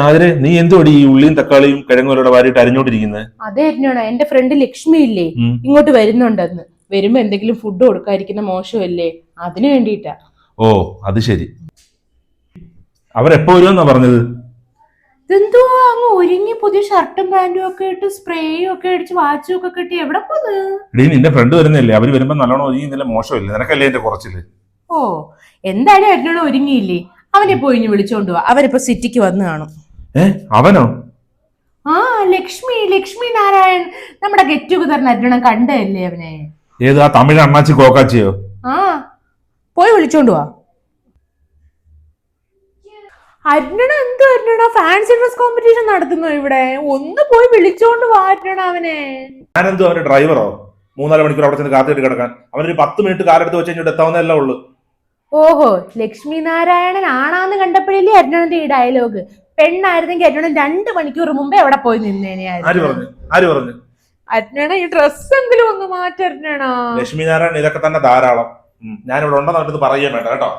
ആതിരെ നീ എന്തോടി ഈ ഉള്ളിയും തക്കാളിയും കിഴങ്ങുകളുടെ വാരിയിട്ട് അരിഞ്ഞോണ്ടിരിക്കുന്നത്? അതെ അരിഞ്ഞോണോ, എന്റെ ഫ്രണ്ട് ലക്ഷ്മി ഇല്ലേ, ഇങ്ങോട്ട് വരുന്നുണ്ടെന്ന്. വരുമ്പോ എന്തെങ്കിലും ഫുഡ് കൊടുക്കാതിരിക്കുന്ന മോശമല്ലേ, അതിനു വേണ്ടിട്ടാ. ഓ അത് ശരി. അവരെപ്പോ വരുമെന്നാ പറഞ്ഞത്? ഇതെന്തോ അങ്ങ് ഒരുങ്ങി പുതിയ ഷർട്ടും പാന്റും ഒക്കെ ഇട്ട് സ്പ്രേയും ഒക്കെ അടിച്ച് വാച്ചും ഒക്കെ കെട്ടി എവിടെ പോന്ന്? നിന്റെ ഫ്രണ്ട് വരുന്നില്ലേ? അവര് വരുമ്പോ നല്ലോണം ഒരുങ്ങിയില്ല, മോശമില്ല, നിനക്കല്ലേ എന്റെ കുറച്ചില്. ഓ എന്തായാലും അരിഞ്ഞോണം ഒരുങ്ങിയില്ലേ, അവനെ പോയി വിളിച്ചോണ്ട് പോവാ. അവരിപ്പോ സിറ്റിക്ക് വന്ന് കാണും. അവനോ? ആ ലക്ഷ്മി നാരായൺ, നമ്മുടെ ഗെറ്റ് ടുഗദറിന് അരിഞ്ഞോണം കണ്ടല്ലേ അവനെ. ഏത്, ആ തമിഴ് അണ്ണാച്ചി കോക്കാച്ചിയോ? ആ പോയി വിളിച്ചോണ്ട് പോവാ. അരുണ എന്തോ അരുണ ഫാൻസി ഡ്രസ് കോമ്പറ്റീഷൻ നടത്തുന്നു ഇവിടെ, ഒന്ന് പോയി വിളിച്ചോണ്ട് വാ അരുണ അവനെ. ഞാനെന്തോ അവന്റെ ഡ്രൈവറോ? 3-4 മണിക്കൂർ അവിടെ ചെന്ന് കാത്തിട്ട് കിടക്കാൻ? അവനൊരു 10 മിനിറ്റ് കാലെടുത്ത് വെച്ച് കഴിഞ്ഞിട്ട് എത്താവുന്നതല്ലേ ഉള്ളു. ഓഹോ, ലക്ഷ്മി നാരായണൻ ആണാന്ന് കണ്ടപ്പോഴല്ലേ അരുണന്റെ ഈ ഡയലോഗ്. പെണ്ണായിരുന്നെങ്കിൽ അരുണൻ 2 മണിക്കൂർ മുമ്പേ അവിടെ പോയി നിന്നേനെ. ആര് പറഞ്ഞു? അരുണ ഈ ഡ്രസ് എങ്കിലും ഒന്ന് മാറ്റ. ലക്ഷ്മി നാരായണൻ ഇതൊക്കെ തന്നെ ധാരാളം. ഞാനിവിടെ ഉണ്ടെന്ന് പറയുകയും വേണ്ട കേട്ടോ.